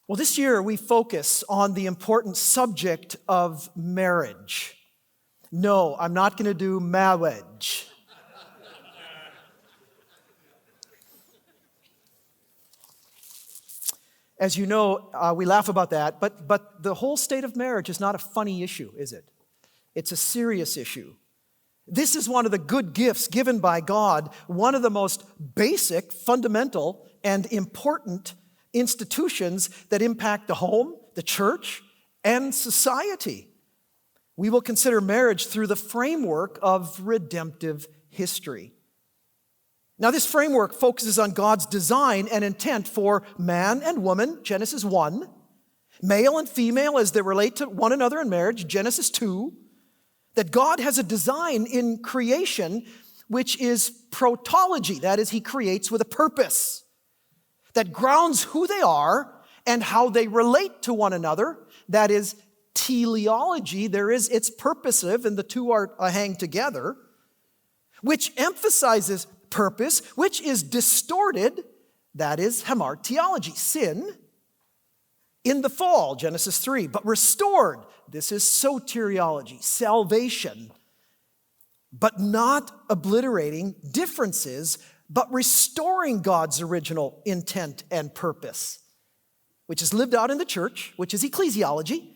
Well, this year we focus on the important subject of marriage. No, I'm not going to do marriage. As you know, we laugh about that, but the whole state of marriage is not a funny issue, is it? It's a serious issue. This is one of the good gifts given by God, one of the most basic, fundamental, and important institutions that impact the home, the church, and society. We will consider marriage through the framework of redemptive history. Now, this framework focuses on God's design and intent for man and woman, Genesis 1, male and female as they relate to one another in marriage, Genesis 2, that God has a design in creation which is protology, that is, He creates with a purpose that grounds who they are and how they relate to one another, that is, teleology, it's purposive and the two are hang together, which emphasizes purpose, which is distorted, that is hamartiology, sin, in the fall, Genesis 3, but restored, this is soteriology, salvation, but not obliterating differences, but restoring God's original intent and purpose, which is lived out in the church, which is ecclesiology,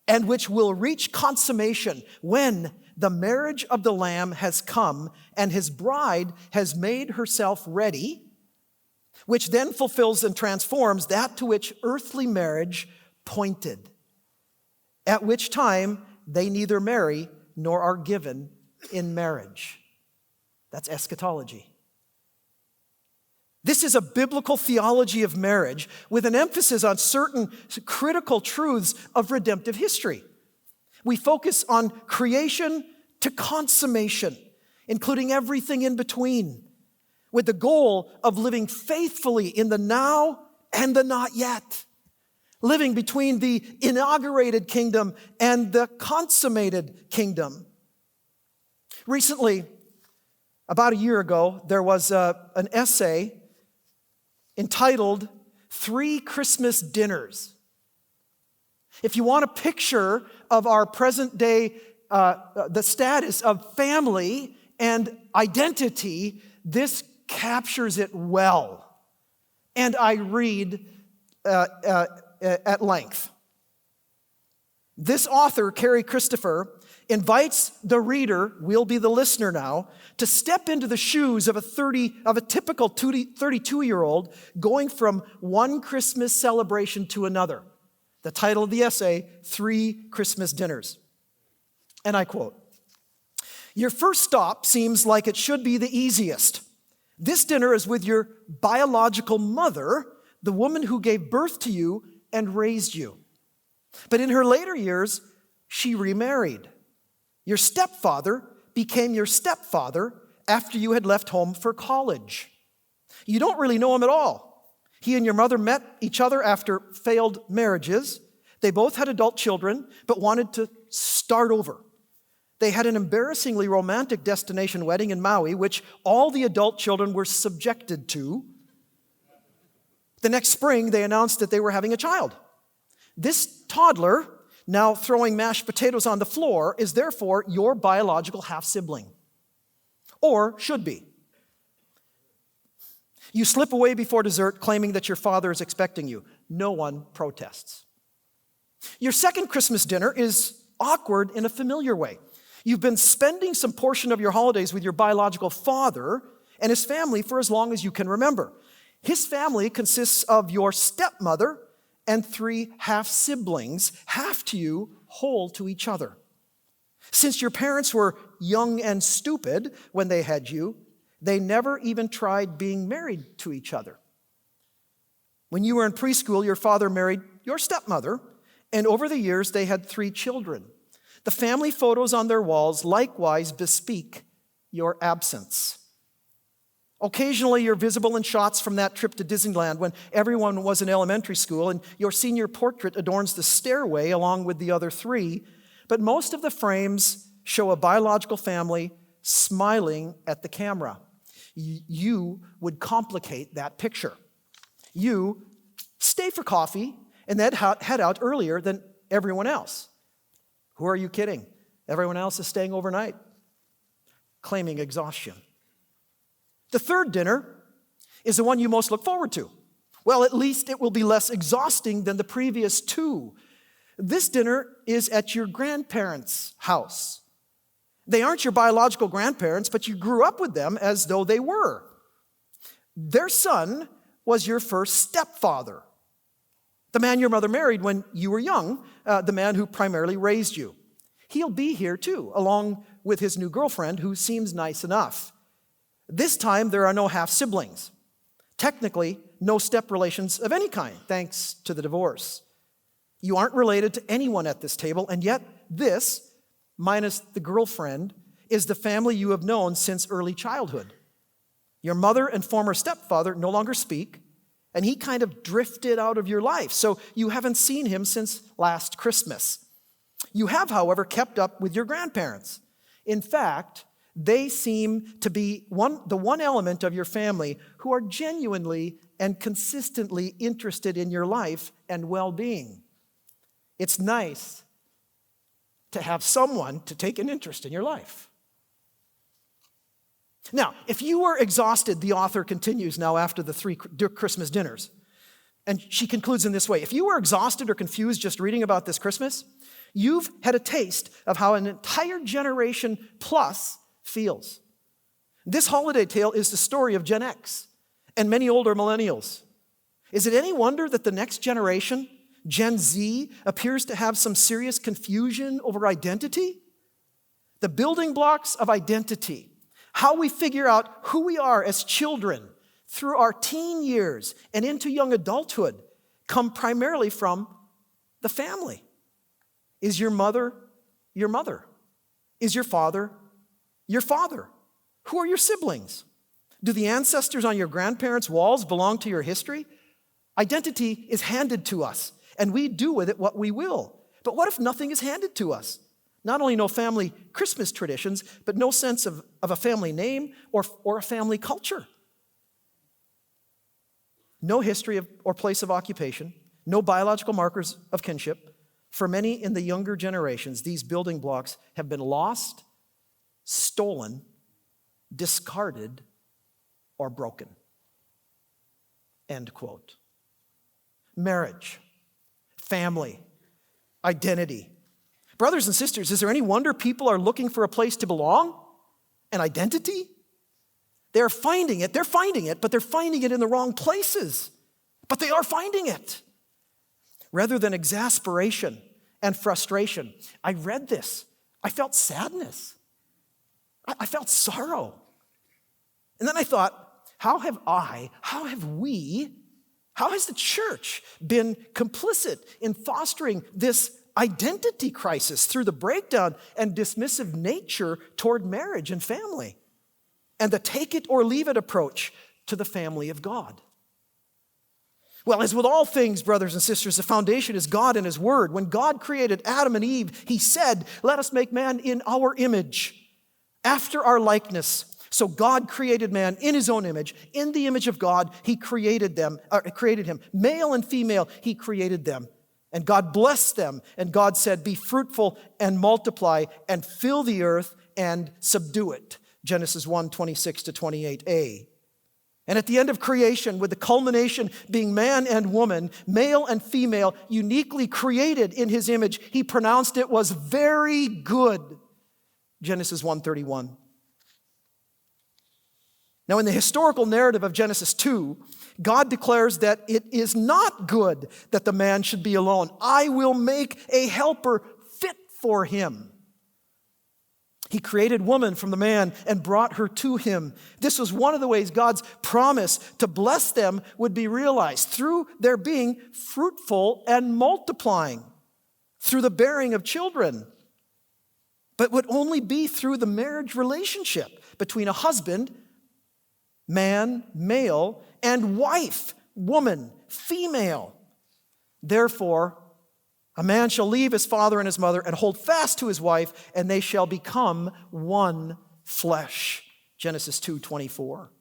and which will reach consummation when the marriage of the Lamb has come and His bride has made herself ready, which then fulfills and transforms that to which earthly marriage pointed, at which time they neither marry nor are given in marriage. That's eschatology. This is a biblical theology of marriage with an emphasis on certain critical truths of redemptive history. We focus on creation to consummation, including everything in between, with the goal of living faithfully in the now and the not yet, living between the inaugurated kingdom and the consummated kingdom. Recently, about a year ago, there was an essay entitled 3 Christmas Dinners. If you want a picture of our present day, the status of family and identity, this captures it well. And I read at length. This author, Carrie Christopher, invites the reader, we'll be the listener now, to step into the shoes of a typical 32-year-old going from one Christmas celebration to another. The title of the essay, 3 Christmas Dinners. And I quote, "Your first stop seems like it should be the easiest. This dinner is with your biological mother, the woman who gave birth to you and raised you. But in her later years, she remarried. Your stepfather became your stepfather after you had left home for college. You don't really know him at all. He and your mother met each other after failed marriages. They both had adult children, but wanted to start over. They had an embarrassingly romantic destination wedding in Maui, which all the adult children were subjected to. The next spring, they announced that they were having a child. This toddler, now throwing mashed potatoes on the floor, is therefore your biological half-sibling. Or should be. You slip away before dessert claiming that your father is expecting you. No one protests. Your second Christmas dinner is awkward in a familiar way. You've been spending some portion of your holidays with your biological father and his family for as long as you can remember. His family consists of your stepmother and 3 half-siblings, half to you, whole to each other. Since your parents were young and stupid when they had you, they never even tried being married to each other. When you were in preschool, your father married your stepmother, and over the years, they had 3 children. The family photos on their walls likewise bespeak your absence. Occasionally, you're visible in shots from that trip to Disneyland when everyone was in elementary school, and your senior portrait adorns the stairway along with the other 3, but most of the frames show a biological family smiling at the camera. You would complicate that picture. You stay for coffee and they'd head out earlier than everyone else. Who are you kidding? Everyone else is staying overnight, claiming exhaustion. The third dinner is the one you most look forward to. Well, at least it will be less exhausting than the previous two. This dinner is at your grandparents' house. They aren't your biological grandparents, but you grew up with them as though they were. Their son was your first stepfather, the man your mother married when you were young, the man who primarily raised you. He'll be here too, along with his new girlfriend, who seems nice enough. This time, there are no half-siblings. Technically, no step relations of any kind, thanks to the divorce. You aren't related to anyone at this table, and yet this, minus the girlfriend, is the family you have known since early childhood. Your mother and former stepfather no longer speak, and he kind of drifted out of your life, so you haven't seen him since last Christmas. You have, however, kept up with your grandparents. In fact, they seem to be the one element of your family who are genuinely and consistently interested in your life and well-being. It's nice to have someone to take an interest in your life. Now, if you were exhausted, the author continues now after the 3 Christmas dinners, and she concludes in this way. If you were exhausted or confused just reading about this Christmas, you've had a taste of how an entire generation plus feels. This holiday tale is the story of Gen X and many older millennials. Is it any wonder that the next generation, Gen Z, appears to have some serious confusion over identity? The building blocks of identity, how we figure out who we are as children through our teen years and into young adulthood, come primarily from the family. Is your mother your mother? Is your father your father? Who are your siblings? Do the ancestors on your grandparents' walls belong to your history? Identity is handed to us, and we do with it what we will. But what if nothing is handed to us? Not only no family Christmas traditions, but no sense of a family name or a family culture. No history or place of occupation, no biological markers of kinship. For many in the younger generations, these building blocks have been lost, stolen, discarded, or broken. End quote. Marriage, family, identity. Brothers and sisters, is there any wonder people are looking for a place to belong? An identity? They're finding it, but they're finding it in the wrong places. But they are finding it. Rather than exasperation and frustration, I read this. I felt sadness. I felt sorrow. And then I thought, how has the church been complicit in fostering this identity crisis through the breakdown and dismissive nature toward marriage and family, and the take it or leave it approach to the family of God? Well, as with all things, brothers and sisters, the foundation is God and His Word. When God created Adam and Eve, He said, "Let us make man in our image, after our likeness." So God created man in His own image. In the image of God, He created him. Male and female, He created them. And God blessed them. And God said, "Be fruitful and multiply and fill the earth and subdue it." Genesis 1:26-28a. And at the end of creation, with the culmination being man and woman, male and female, uniquely created in His image, He pronounced it was very good. Genesis 1:31. Now, in the historical narrative of Genesis 2, God declares that it is not good that the man should be alone. "I will make a helper fit for him." He created woman from the man and brought her to him. This was one of the ways God's promise to bless them would be realized, through their being fruitful and multiplying, through the bearing of children. But would only be through the marriage relationship between a husband, man, male, and wife, woman, female. Therefore, a man shall leave his father and his mother and hold fast to his wife, and they shall become one flesh. Genesis 2:24.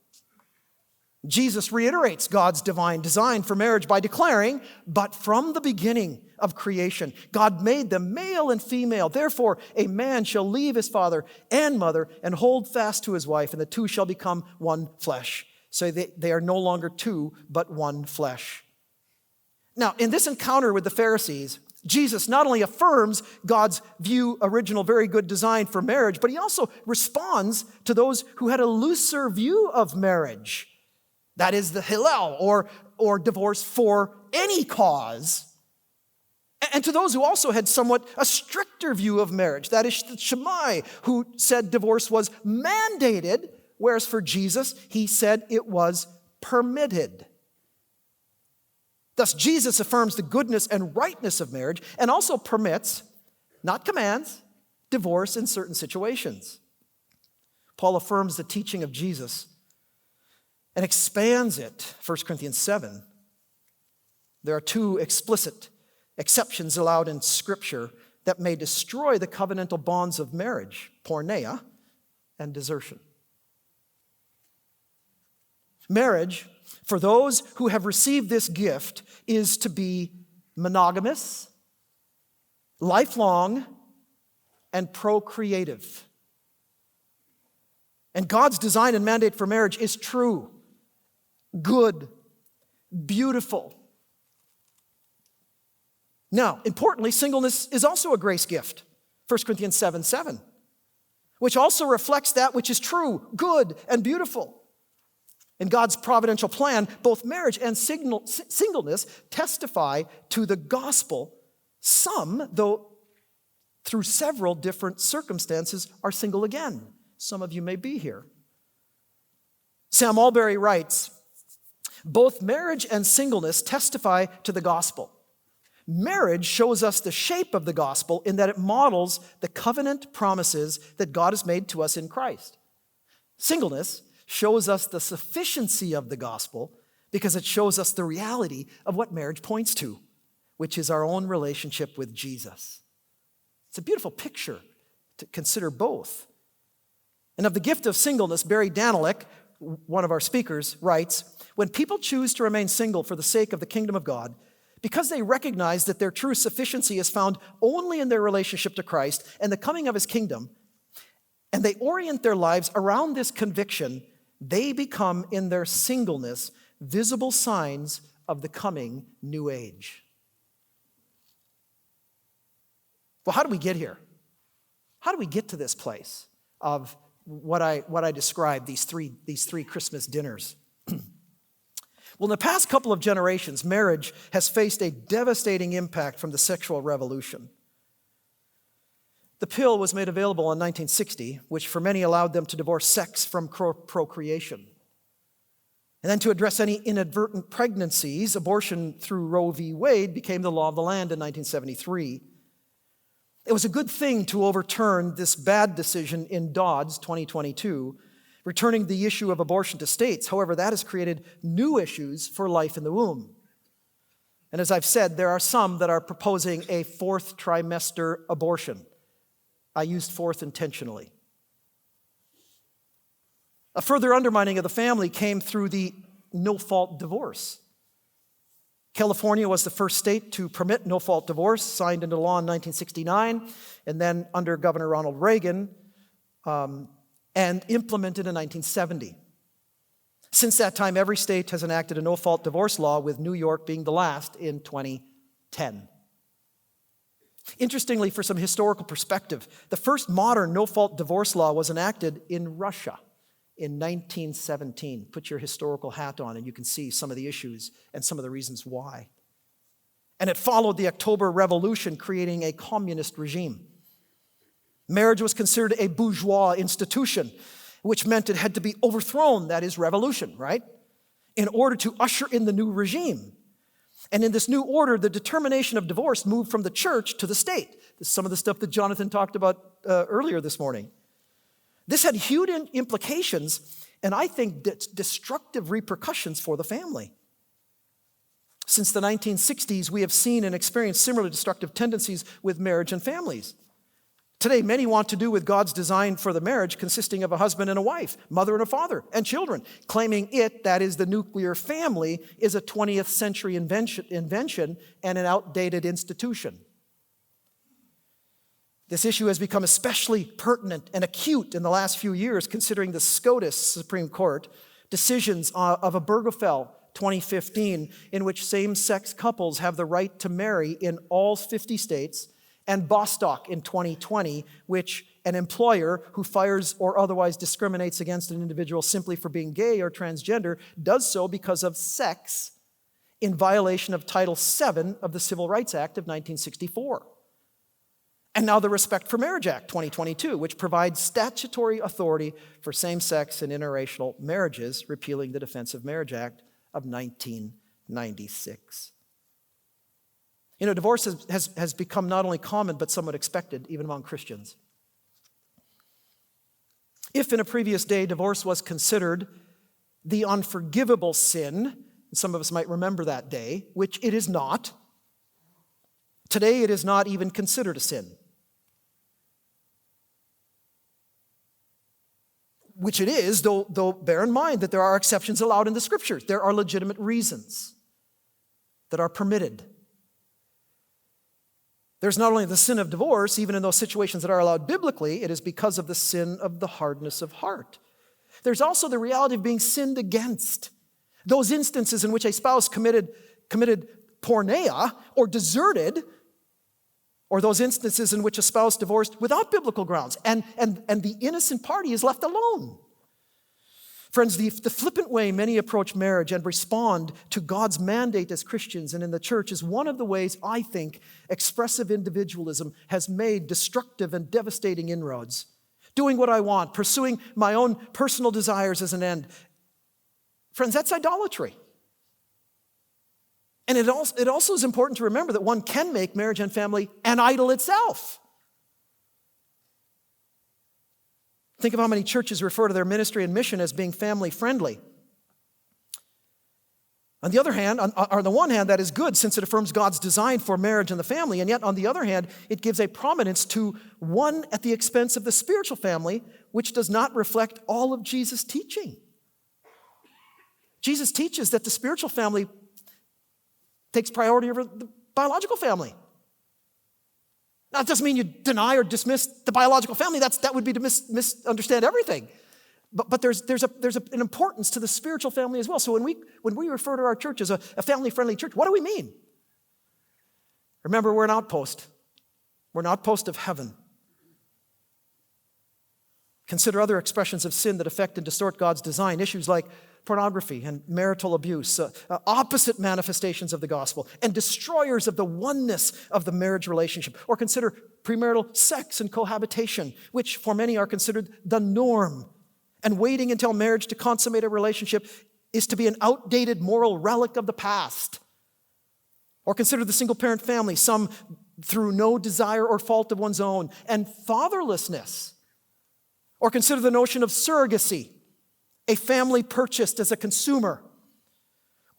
Jesus reiterates God's divine design for marriage by declaring, "But from the beginning of creation, God made them male and female. Therefore, a man shall leave his father and mother and hold fast to his wife, and the two shall become one flesh." So they are no longer two, but one flesh. Now, in this encounter with the Pharisees, Jesus not only affirms God's original very good design for marriage, but he also responds to those who had a looser view of marriage. That is the Hillel, or divorce for any cause. And to those who also had somewhat a stricter view of marriage. That is the Shammai, who said divorce was mandated, whereas for Jesus, he said it was permitted. Thus, Jesus affirms the goodness and rightness of marriage and also permits, not commands, divorce in certain situations. Paul affirms the teaching of Jesus and expands it, 1 Corinthians 7. There are two explicit exceptions allowed in Scripture that may destroy the covenantal bonds of marriage: porneia and desertion. Marriage, for those who have received this gift, is to be monogamous, lifelong, and procreative. And God's design and mandate for marriage is true, good, beautiful. Now, importantly, singleness is also a grace gift, 1 Corinthians 7:7, which also reflects that which is true, good, and beautiful. In God's providential plan, both marriage and singleness testify to the gospel. Some, though through several different circumstances, are single again. Some of you may be here. Sam Albury writes, "Both marriage and singleness testify to the gospel. Marriage shows us the shape of the gospel in that it models the covenant promises that God has made to us in Christ. Singleness shows us the sufficiency of the gospel because it shows us the reality of what marriage points to, which is our own relationship with Jesus." It's a beautiful picture to consider both. And of the gift of singleness, Barry Danilik, one of our speakers, writes, "When people choose to remain single for the sake of the kingdom of God, because they recognize that their true sufficiency is found only in their relationship to Christ and the coming of his kingdom, and they orient their lives around this conviction, they become in their singleness visible signs of the coming new age." Well, how do we get here? How do we get to this place of what I described, these three Christmas dinners? Well, in the past couple of generations, marriage has faced a devastating impact from the sexual revolution. The pill was made available in 1960, which for many allowed them to divorce sex from procreation. And then to address any inadvertent pregnancies, abortion through Roe v. Wade became the law of the land in 1973. It was a good thing to overturn this bad decision in Dodd's 2022, returning the issue of abortion to states. However, that has created new issues for life in the womb. And as I've said, there are some that are proposing a fourth trimester abortion. I used fourth intentionally. A further undermining of the family came through the no-fault divorce. California was the first state to permit no-fault divorce, signed into law in 1969, and then under Governor Ronald Reagan, and implemented in 1970. Since that time, every state has enacted a no-fault divorce law, with New York being the last in 2010. Interestingly, for some historical perspective, the first modern no-fault divorce law was enacted in Russia in 1917. Put your historical hat on and you can see some of the issues and some of the reasons why. And it followed the October Revolution, creating a communist regime. Marriage was considered a bourgeois institution, which meant it had to be overthrown, that is revolution, right? In order to usher in the new regime. And in this new order, the determination of divorce moved from the church to the state. This is some of the stuff that Jonathan talked about earlier this morning. This had huge implications, and I think destructive repercussions for the family. Since the 1960s, we have seen and experienced similar destructive tendencies with marriage and families. Today, many want to do with God's design for the marriage consisting of a husband and a wife, mother and a father, and children, claiming it, that is the nuclear family, is a 20th century invention and an outdated institution. This issue has become especially pertinent and acute in the last few years, considering the SCOTUS Supreme Court decisions of Obergefell 2015, in which same-sex couples have the right to marry in all 50 states, and Bostock in 2020, which an employer who fires or otherwise discriminates against an individual simply for being gay or transgender does so because of sex in violation of Title VII of the Civil Rights Act of 1964. And now the Respect for Marriage Act 2022, which provides statutory authority for same-sex and interracial marriages, repealing the Defense of Marriage Act of 1996. You know, divorce has become not only common, but somewhat expected, even among Christians. If in a previous day divorce was considered the unforgivable sin, and some of us might remember that day, which it is not, today it is not even considered a sin. Which it is, though bear in mind that there are exceptions allowed in the Scriptures. There are legitimate reasons that are permitted. There's not only the sin of divorce, even in those situations that are allowed biblically, it is because of the sin of the hardness of heart. There's also the reality of being sinned against. Those instances in which a spouse committed porneia or deserted, or those instances in which a spouse divorced without biblical grounds, and the innocent party is left alone. Friends, the flippant way many approach marriage and respond to God's mandate as Christians and in the church is one of the ways I think expressive individualism has made destructive and devastating inroads. Doing what I want, pursuing my own personal desires as an end. Friends, that's idolatry. And it also is important to remember that one can make marriage and family an idol itself. Think of how many churches refer to their ministry and mission as being family-friendly. On the other hand, on the one hand, that is good since it affirms God's design for marriage and the family, and yet on the other hand, it gives a prominence to one at the expense of the spiritual family, which does not reflect all of Jesus' teaching. Jesus teaches that the spiritual family takes priority over the biological family. Now, it doesn't mean you deny or dismiss the biological family. That would be to misunderstand everything. But there's an importance to the spiritual family as well. So when we refer to our church as a family-friendly church, what do we mean? Remember, we're an outpost. We're an outpost of heaven. Consider other expressions of sin that affect and distort God's design. Issues like pornography and marital abuse, opposite manifestations of the gospel, and destroyers of the oneness of the marriage relationship. Or consider premarital sex and cohabitation, which for many are considered the norm. And waiting until marriage to consummate a relationship is to be an outdated moral relic of the past. Or consider the single-parent family, some through no desire or fault of one's own, and fatherlessness. Or consider the notion of surrogacy, a family purchased as a consumer.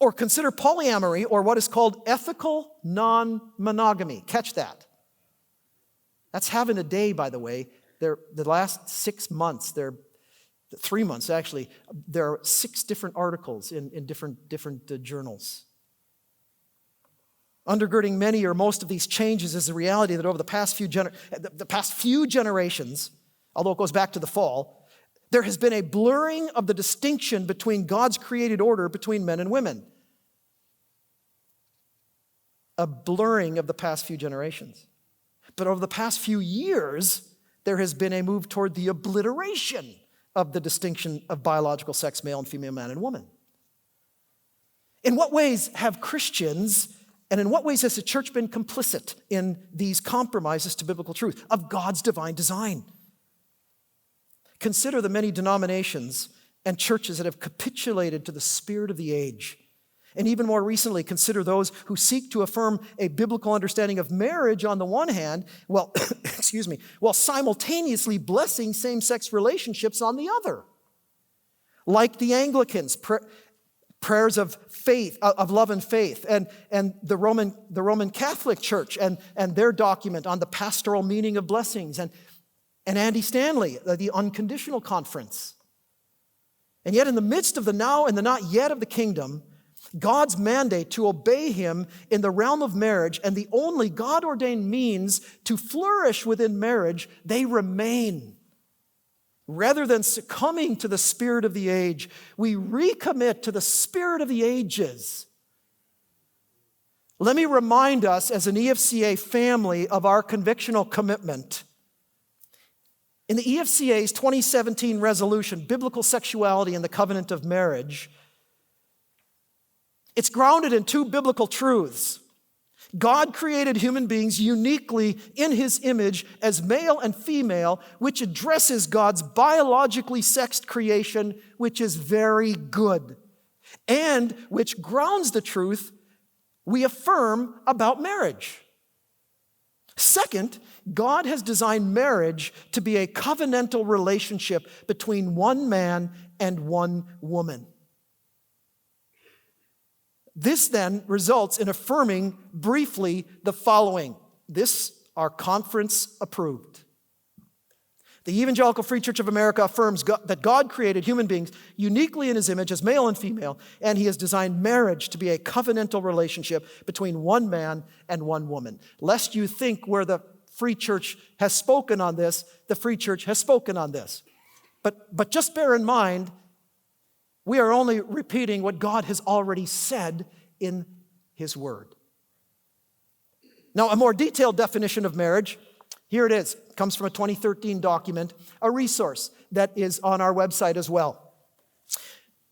Or consider polyamory, or what is called ethical non-monogamy. Catch that. That's having a day, by the way. The last 6 months, 3 months actually, there are 6 different articles in different journals. Undergirding many or most of these changes is the reality that over the past few generations, although it goes back to the fall, there has been a blurring of the distinction between God's created order between men and women. A blurring of the past few generations. But over the past few years, there has been a move toward the obliteration of the distinction of biological sex, male and female, man and woman. In what ways have Christians, and in what ways has the church been complicit in these compromises to biblical truth of God's divine design? Consider the many denominations and churches that have capitulated to the spirit of the age. And even more recently, consider those who seek to affirm a biblical understanding of marriage on the one hand, while simultaneously blessing same-sex relationships on the other. Like the Anglicans, prayers of faith, of love and faith, and the Roman Catholic Church and their document on the pastoral meaning of blessings, and Andy Stanley, the Unconditional Conference. And yet in the midst of the now and the not yet of the kingdom, God's mandate to obey him in the realm of marriage and the only God-ordained means to flourish within marriage, they remain. Rather than succumbing to the spirit of the age, we recommit to the spirit of the ages. Let me remind us as an EFCA family of our convictional commitment. In the EFCA's 2017 resolution, Biblical Sexuality and the Covenant of Marriage, it's grounded in two biblical truths. God created human beings uniquely in his image as male and female, which addresses God's biologically sexed creation, which is very good, and which grounds the truth we affirm about marriage. Second, God has designed marriage to be a covenantal relationship between one man and one woman. This then results in affirming briefly the following. This, our conference approved. The Evangelical Free Church of America affirms that God created human beings uniquely in his image as male and female, and he has designed marriage to be a covenantal relationship between one man and one woman. Lest you think where the Free Church has spoken on this, the Free Church has spoken on this. But just bear in mind, we are only repeating what God has already said in his word. Now, a more detailed definition of marriage, here it is. It comes from a 2013 document, a resource that is on our website as well.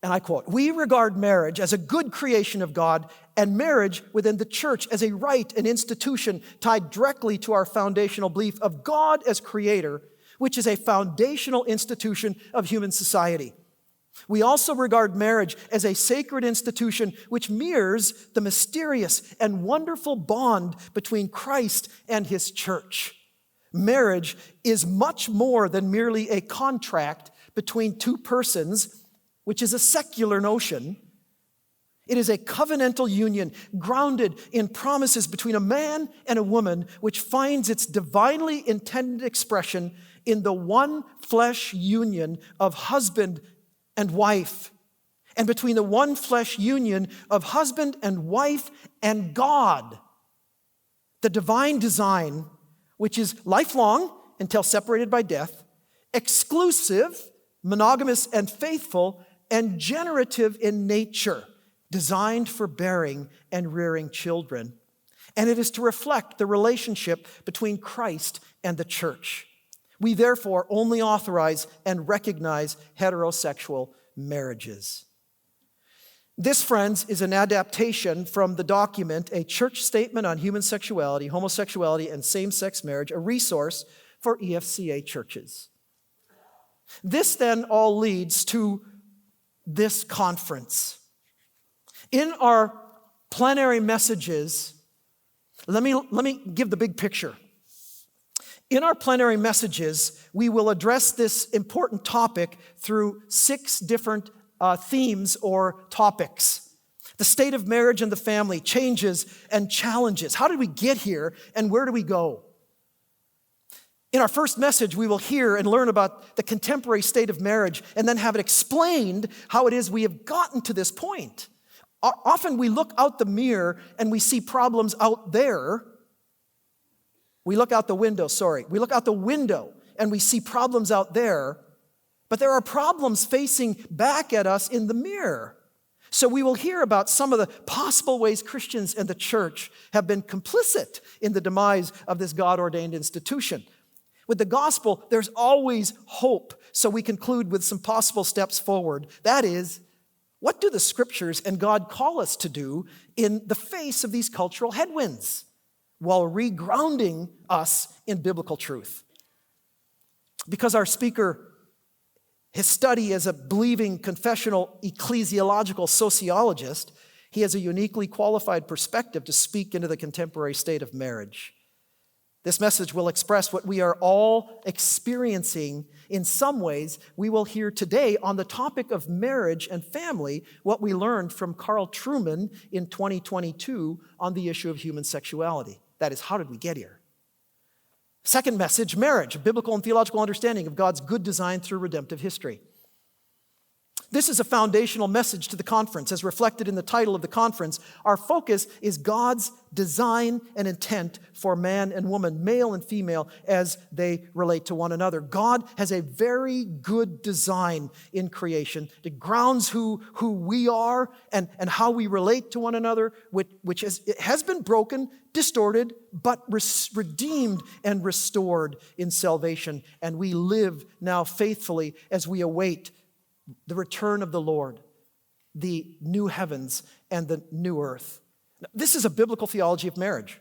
And I quote, "We regard marriage as a good creation of God and marriage within the church as a rite and institution tied directly to our foundational belief of God as creator, which is a foundational institution of human society. We also regard marriage as a sacred institution which mirrors the mysterious and wonderful bond between Christ and his church. Marriage is much more than merely a contract between two persons, which is a secular notion. It is a covenantal union grounded in promises between a man and a woman, which finds its divinely intended expression in the one flesh union of husband and wife, and between the one flesh union of husband and wife and God. The divine design, which is lifelong until separated by death, exclusive, monogamous and faithful, and generative in nature, designed for bearing and rearing children. And it is to reflect the relationship between Christ and the church. We therefore only authorize and recognize heterosexual marriages." This, friends, is an adaptation from the document, A Church Statement on Human Sexuality, Homosexuality, and Same-Sex Marriage, a resource for EFCA churches. This then all leads to this conference. In our plenary messages, let me give the big picture. In our plenary messages, we will address this important topic through 6 different themes or topics. The state of marriage and the family, changes and challenges. How did we get here and where do we go? In our first message, we will hear and learn about the contemporary state of marriage and then have it explained how it is we have gotten to this point. Often we look out the mirror and we see problems out there. We look out the window and we see problems out there, but there are problems facing back at us in the mirror. So we will hear about some of the possible ways Christians and the church have been complicit in the demise of this God-ordained institution. With the gospel, there's always hope, so we conclude with some possible steps forward. That is, what do the scriptures and God call us to do in the face of these cultural headwinds, while regrounding us in biblical truth? Because our speaker, his study as a believing confessional ecclesiological sociologist, he has a uniquely qualified perspective to speak into the contemporary state of marriage. This message will express what we are all experiencing. In some ways, we will hear today on the topic of marriage and family what we learned from Carl Trueman in 2022 on the issue of human sexuality. That is, how did we get here? Second message, marriage, a biblical and theological understanding of God's good design through redemptive history. This is a foundational message to the conference. As reflected in the title of the conference, our focus is God's design and intent for man and woman, male and female, as they relate to one another. God has a very good design in creation that grounds who we are and how we relate to one another, which has been broken, distorted, but redeemed and restored in salvation. And we live now faithfully as we await the return of the Lord, the new heavens and the new earth. Now, this is a biblical theology of marriage.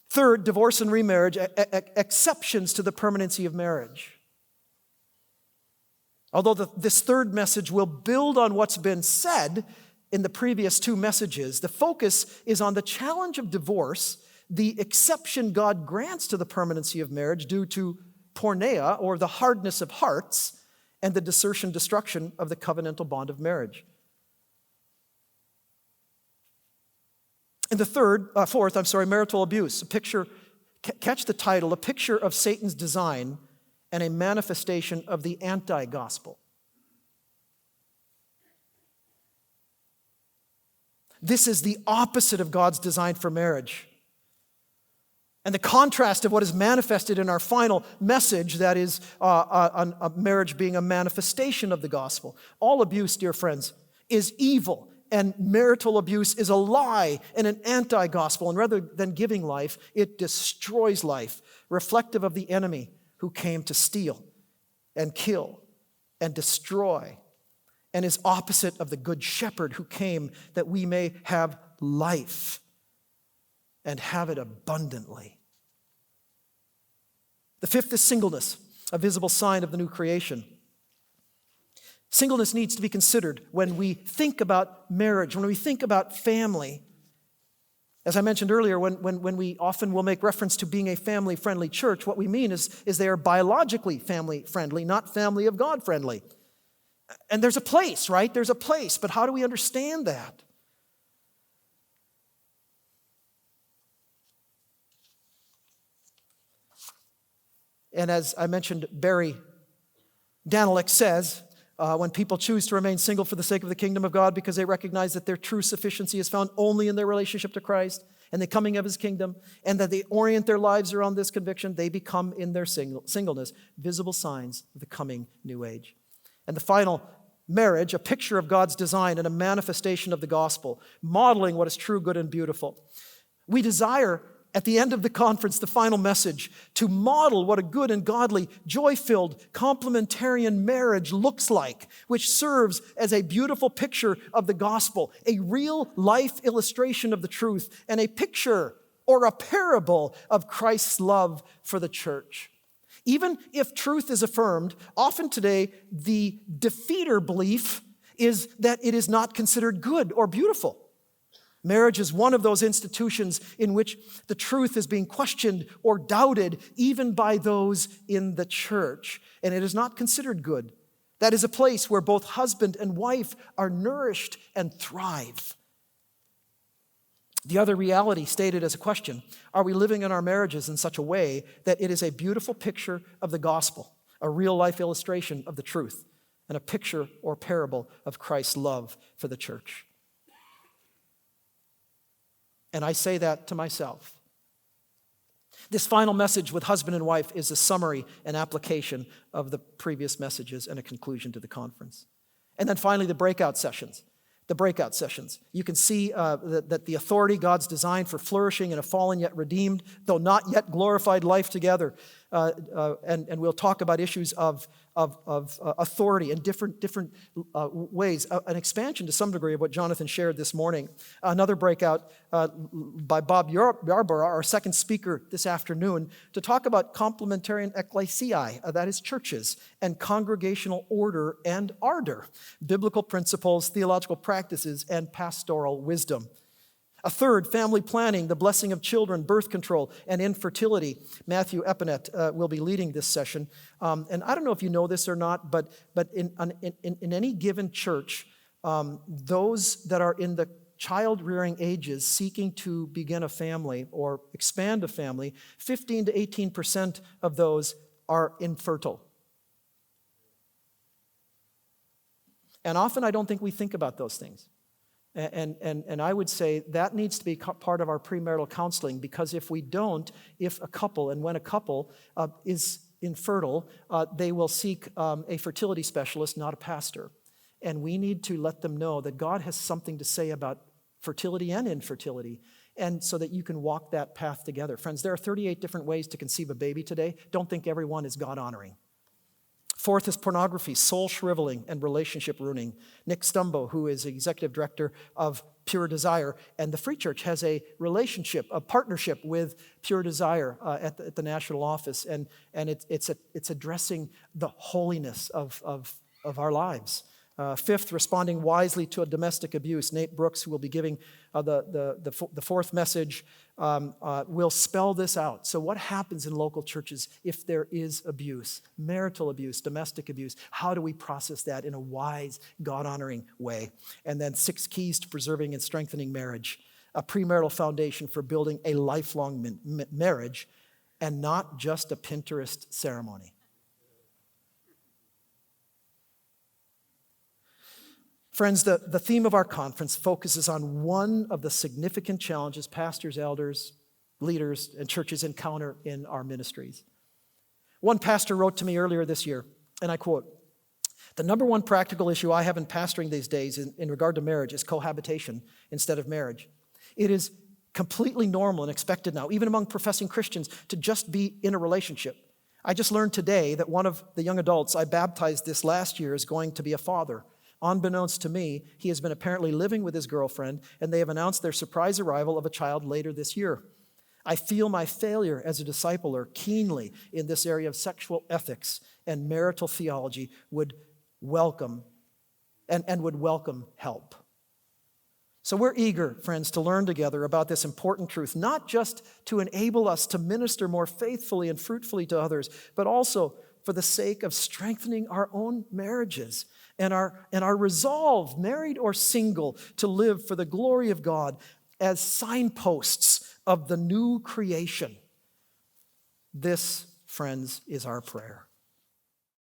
Third, divorce and remarriage, exceptions to the permanency of marriage. Although this third message will build on what's been said in the previous two messages, the focus is on the challenge of divorce, the exception God grants to the permanency of marriage due to porneia, or the hardness of hearts, and the destruction of the covenantal bond of marriage. And the fourth, marital abuse. A picture, catch the title, a picture of Satan's design and a manifestation of the anti-gospel. This is the opposite of God's design for marriage. And the contrast of what is manifested in our final message, that is a marriage being a manifestation of the gospel. All abuse, dear friends, is evil, and marital abuse is a lie and an anti-gospel. And rather than giving life, it destroys life, reflective of the enemy who came to steal and kill and destroy, and is opposite of the good shepherd who came that we may have life and have it abundantly. The fifth is singleness, a visible sign of the new creation. Singleness needs to be considered when we think about marriage, when we think about family. As I mentioned earlier, when we often will make reference to being a family-friendly church, what we mean is they are biologically family-friendly, not family of God-friendly. And there's a place, right? There's a place, but how do we understand that? And as I mentioned, Barry Danilek says, when people choose to remain single for the sake of the kingdom of God because they recognize that their true sufficiency is found only in their relationship to Christ and the coming of his kingdom, and that they orient their lives around this conviction, they become in their singleness visible signs of the coming new age. And the final, marriage, a picture of God's design and a manifestation of the gospel, modeling what is true, good, and beautiful. We desire, at the end of the conference, the final message, to model what a good and godly, joy-filled, complementarian marriage looks like, which serves as a beautiful picture of the gospel, a real-life illustration of the truth, and a picture or a parable of Christ's love for the church. Even if truth is affirmed, often today the defeater belief is that it is not considered good or beautiful. Marriage is one of those institutions in which the truth is being questioned or doubted even by those in the church, and it is not considered good. That is a place where both husband and wife are nourished and thrive. The other reality stated as a question, are we living in our marriages in such a way that it is a beautiful picture of the gospel, a real-life illustration of the truth, and a picture or parable of Christ's love for the church? And I say that to myself. This final message with husband and wife is a summary and application of the previous messages and a conclusion to the conference. And then finally, the breakout sessions. You can see that the authority God's designed for flourishing in a fallen yet redeemed, though not yet glorified life together. And we'll talk about issues of authority in different ways. An expansion to some degree of what Jonathan shared this morning. Another breakout by Bob Yarborough, our second speaker this afternoon, to talk about complementarian ecclesiae, that is churches, and congregational order and ardor, biblical principles, theological practices, and pastoral wisdom. A third, family planning, the blessing of children, birth control, and infertility. Matthew Epinet will be leading this session. And I don't know if you know this or not, but in any given church, those that are in the child-rearing ages seeking to begin a family or expand a family, 15 to 18% of those are infertile. And often I don't think we think about those things. And I would say that needs to be part of our premarital counseling, because if we don't, if a couple, and when a couple is infertile, they will seek a fertility specialist, not a pastor. And we need to let them know that God has something to say about fertility and infertility, and so that you can walk that path together. Friends, there are 38 different ways to conceive a baby today. Don't think every one is God-honoring. Fourth is pornography, soul shriveling, and relationship ruining. Nick Stumbo, who is executive director of Pure Desire, and the Free Church has a relationship, a partnership with Pure Desire at the national office, and it's addressing the holiness of our lives. Fifth, responding wisely to a domestic abuse. Nate Brooks, who will be giving the fourth message, will spell this out. So what happens in local churches if there is abuse, marital abuse, domestic abuse? How do we process that in a wise, God-honoring way? And then 6 keys to preserving and strengthening marriage. A premarital foundation for building a lifelong marriage, and not just a Pinterest ceremony. Friends, the theme of our conference focuses on one of the significant challenges pastors, elders, leaders, and churches encounter in our ministries. One pastor wrote to me earlier this year, and I quote, "The number one practical issue I have in pastoring these days in regard to marriage is cohabitation instead of marriage. It is completely normal and expected now, even among professing Christians, to just be in a relationship. I just learned today that one of the young adults I baptized this last year is going to be a father. Unbeknownst to me, he has been apparently living with his girlfriend, and they have announced their surprise arrival of a child later this year. I feel my failure as a discipler keenly in this area of sexual ethics and marital theology would welcome help." So we're eager, friends, to learn together about this important truth, not just to enable us to minister more faithfully and fruitfully to others, but also for the sake of strengthening our own marriages and our resolve, married or single, to live for the glory of God as signposts of the new creation. This, friends, is our prayer.